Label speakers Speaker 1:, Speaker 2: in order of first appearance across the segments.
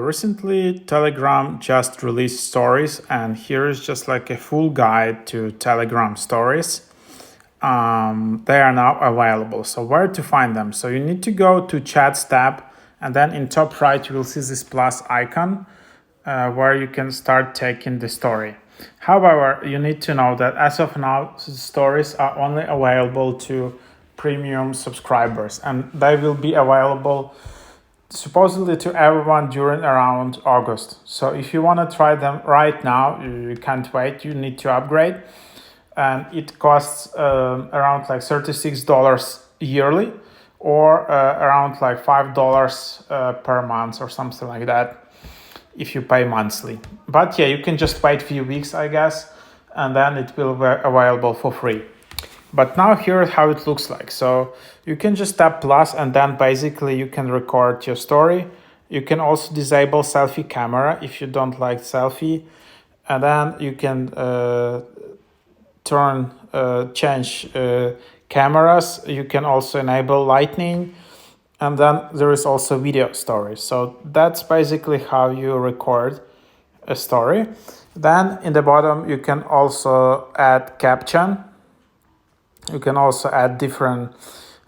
Speaker 1: recently Telegram just released stories, and here is just like a full guide to Telegram stories. They are now available. So where to find them? So you need to go to Chats tab, and then in top right you will see this plus icon where you can start taking the story. However, you need to know that as of now, the stories are only available to premium subscribers, and they will be available supposedly to everyone during around August. So if you want to try them right now, you can't wait, you need to upgrade. And it costs around like $36 yearly, or around like $5 per month or something like that if you pay monthly. But yeah, you can just wait a few weeks, I guess, and then it will be available for free. But now here's how it looks like. So you can just tap plus, and then basically you can record your story. You can also disable selfie camera if you don't like selfie. And then you can change cameras. You can also enable lightning. And then there is also video stories. So that's basically how you record a story. Then in the bottom, you can also add caption. You can also add different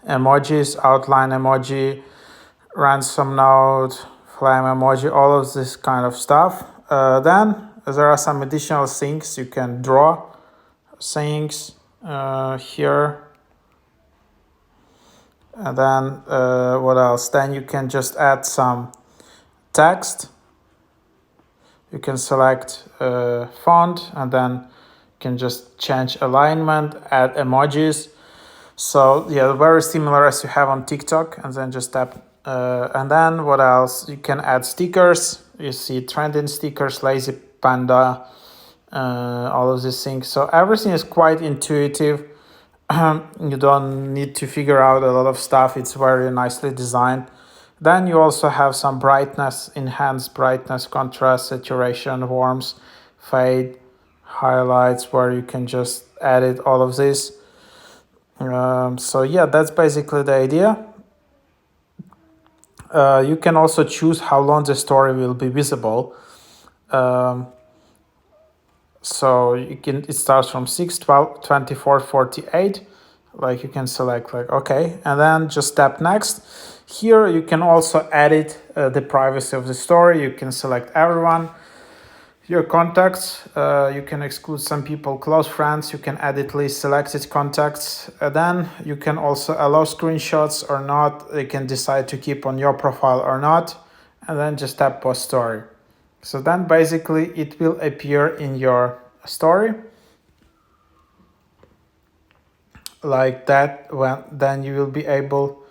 Speaker 1: emojis, outline emoji, ransom note, flame emoji, all of this kind of stuff. Then there are some additional things. You can draw things here. And then what else? Then you can just add some text. You can select font, and then you can just change alignment, add emojis. So yeah, very similar as you have on TikTok. And then just tap. And then what else? You can add stickers. You see trending stickers, lazy panda, all of these things. So everything is quite intuitive. You don't need to figure out a lot of stuff. It's very nicely designed. Then you also have some brightness, enhanced brightness, contrast, saturation, warmth, fade, highlights, where you can just edit all of this. So yeah, that's basically the idea. You can also choose how long the story will be visible. So it starts from 6, 12, 24, 48. Like you can select like, okay, and then just tap next. Here you can also edit the privacy of the story. You can select everyone, your contacts. You can exclude some people, close friends. You can edit list selected contacts. Then you can also allow screenshots or not. You can decide to keep on your profile or not. And then just tap post story. So then basically it will appear in your story like that. Then you will be able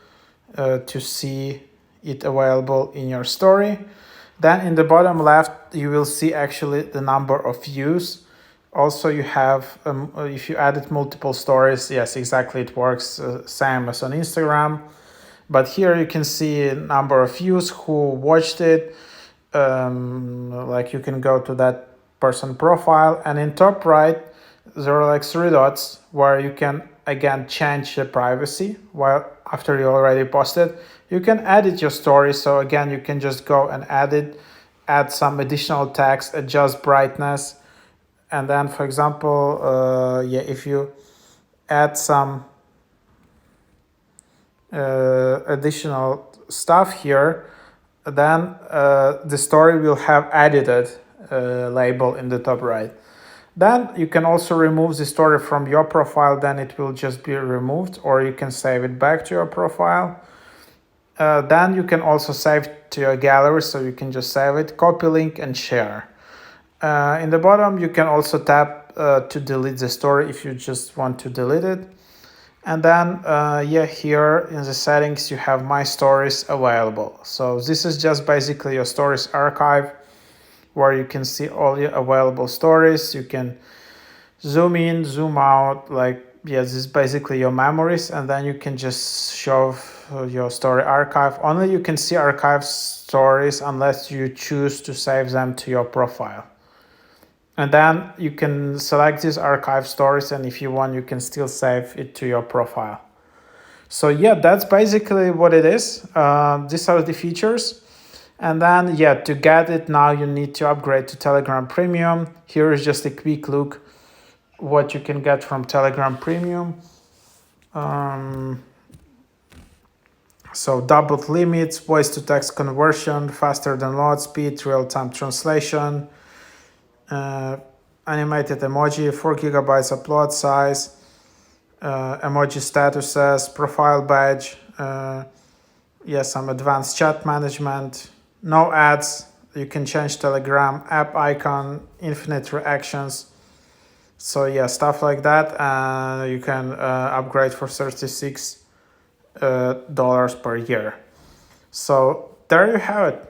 Speaker 1: to see it available in your story. Then in the bottom left, you will see actually the number of views. Also you have, if you added multiple stories, yes, exactly, it works same as on Instagram. But here you can see a number of views, who watched it. Like you can go to that person profile, and in top right there are like 3 dots where you can again change the privacy. While after you already posted, you can edit your story. So again, you can just go and add some additional text, adjust brightness, and then for example, if you add some additional stuff here, then the story will have edited label in the top right. Then you can also remove the story from your profile. Then it will just be removed, or you can save it back to your profile. Then you can also save to your gallery, so you can just save it, copy link, and share. In the bottom, you can also tap to delete the story if you just want to delete it. And then here in the settings, you have my stories available. So this is just basically your stories archive, where you can see all your available stories. You can zoom in, zoom out, like, this is basically your memories. And then you can just show your story archive. Only you can see archive stories unless you choose to save them to your profile. And then you can select these archive stories, and if you want, you can still save it to your profile. So yeah, that's basically what it is. These are the features. And then, yeah, to get it now, you need to upgrade to Telegram Premium. Here is just a quick look what you can get from Telegram Premium. So doubled limits, voice to text conversion, faster download speed, real-time translation, animated emoji, 4 gigabytes upload size, emoji statuses, profile badge, some advanced chat management, no ads. You can change Telegram app icon, infinite reactions. So yeah, stuff like that. You can upgrade for $36 per year. So there you have it.